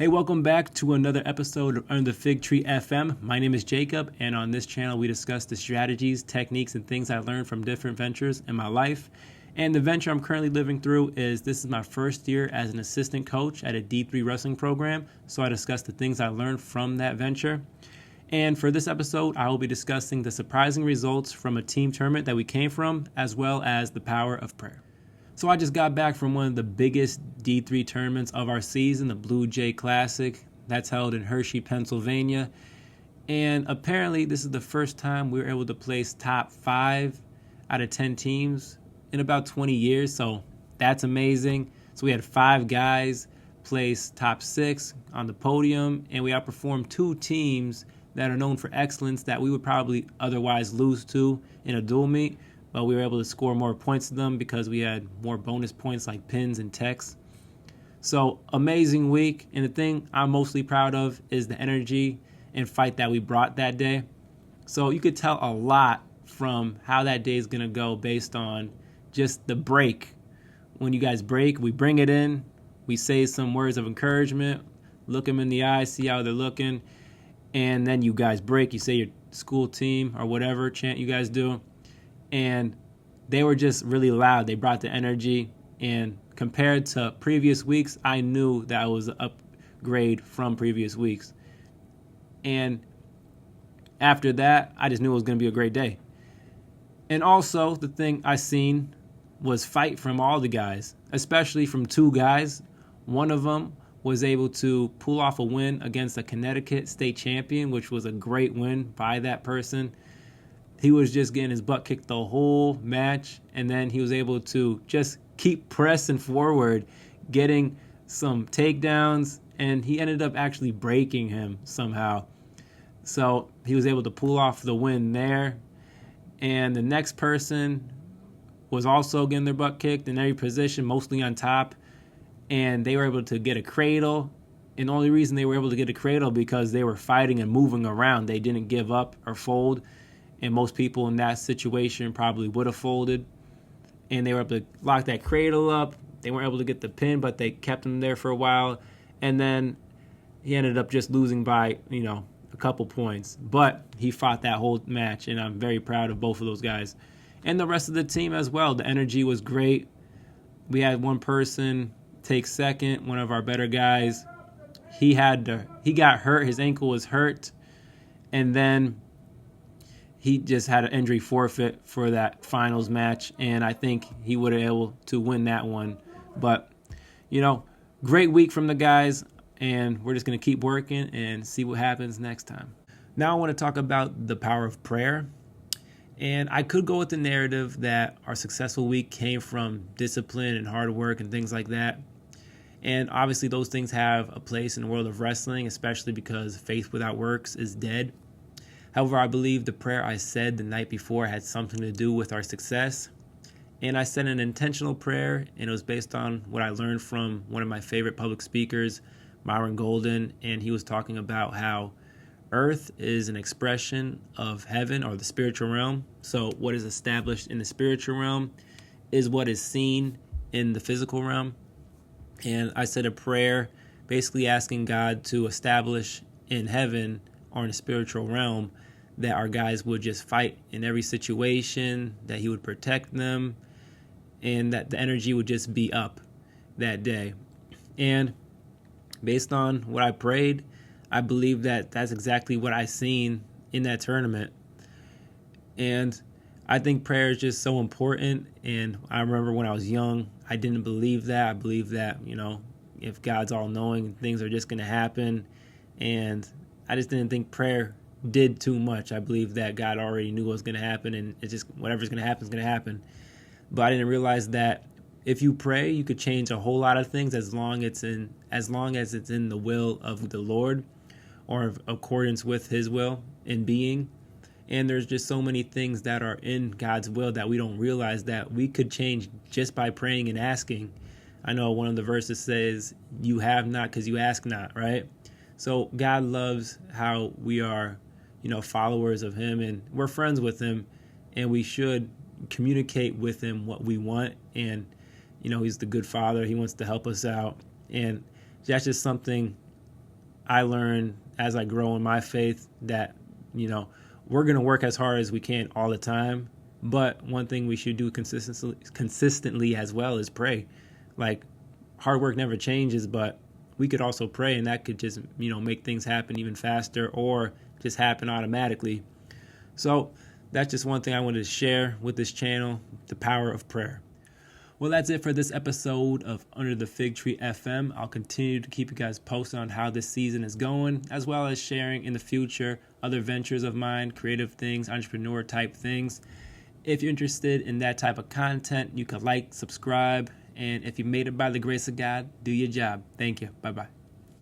Hey, welcome back to another episode of Under the Fig Tree FM. My name is Jacob, and on this channel we discuss the strategies, techniques, and things I learned from different ventures in my life. And the venture I'm currently living through is this is my first year as an assistant coach at a D3 wrestling program, so I discuss the things I learned from that venture. And for this episode, I will be discussing the surprising results from a team tournament that we came from, as well as the power of prayer. So I just got back from one of the biggest D3 tournaments of our season, the Blue Jay Classic. That's held in Hershey, Pennsylvania. And apparently this is the first time we were able to place top 5 out of 10 teams in about 20 years. So that's amazing. So we had 5 guys place top 6 on the podium, and we outperformed 2 teams that are known for excellence that we would probably otherwise lose to in a dual meet. But we were able to score more points than them because we had more bonus points like pins and techs. So amazing week. And the thing I'm mostly proud of is the energy and fight that we brought that day. So you could tell a lot from how that day is going to go based on just the break. When you guys break, we bring it in. We say some words of encouragement, look them in the eye, see how they're looking. And then you guys break. You say your school team or whatever chant you guys do. And they were just really loud. They brought the energy. And compared to previous weeks, I knew that I was an upgrade from previous weeks. And after that, I just knew it was going to be a great day. And also, the thing I seen was fight from all the guys, especially from 2 guys. One of them was able to pull off a win against a Connecticut state champion, which was a great win by that person. He was just getting his butt kicked the whole match, and then he was able to just keep pressing forward, getting some takedowns, and he ended up actually breaking him somehow. So he was able to pull off the win there. And the next person was also getting their butt kicked in every position, mostly on top, and they were able to get a cradle. And the only reason they were able to get a cradle because they were fighting and moving around. They didn't give up or fold. And most people in that situation probably would have folded. And they were able to lock that cradle up. They weren't able to get the pin, but they kept him there for a while. And then he ended up just losing by, a couple points. But he fought that whole match, and I'm very proud of both of those guys. And the rest of the team as well. The energy was great. We had one person take second, one of our better guys. He got hurt. His ankle was hurt. And then he just had an injury forfeit for that finals match, and I think he would have been able to win that one. But, great week from the guys, and we're just going to keep working and see what happens next time. Now I want to talk about the power of prayer. And I could go with the narrative that our successful week came from discipline and hard work and things like that. And obviously those things have a place in the world of wrestling, especially because faith without works is dead. However, I believe the prayer I said the night before had something to do with our success. And I said an intentional prayer, and it was based on what I learned from one of my favorite public speakers, Myron Golden. And he was talking about how earth is an expression of heaven or the spiritual realm. So what is established in the spiritual realm is what is seen in the physical realm. And I said a prayer basically asking God to establish in heaven or in the spiritual realm that our guys would just fight in every situation, that he would protect them, and that the energy would just be up that day. And based on what I prayed, I believe that that's exactly what I seen in that tournament. And I think prayer is just so important. And I remember when I was young, I didn't believe that. I believed that, if God's all-knowing, things are just going to happen. And I just didn't think prayer did too much. I believe that God already knew what was going to happen, and it's just whatever's going to happen is going to happen. But I didn't realize that if you pray, you could change a whole lot of things as long as it's in the will of the Lord or of accordance with his will in being. And there's just so many things that are in God's will that we don't realize that we could change just by praying and asking. I know one of the verses says, "You have not because you ask not," right? So God loves how we are, followers of him, and we're friends with him, and we should communicate with him what we want. And, he's the good father. He wants to help us out. And that's just something I learn as I grow in my faith that, we're going to work as hard as we can all the time. But one thing we should do consistently as well is pray. Like, hard work never changes, but we could also pray, and that could just, make things happen even faster or just happen automatically. So that's just one thing I wanted to share with this channel, the power of prayer. Well, that's it for this episode of Under the Fig Tree FM. I'll continue to keep you guys posted on how this season is going, as well as sharing in the future other ventures of mine, creative things, entrepreneur type things. If you're interested in that type of content, you can like, subscribe, and if you made it by the grace of God, do your job. Thank you. Bye-bye.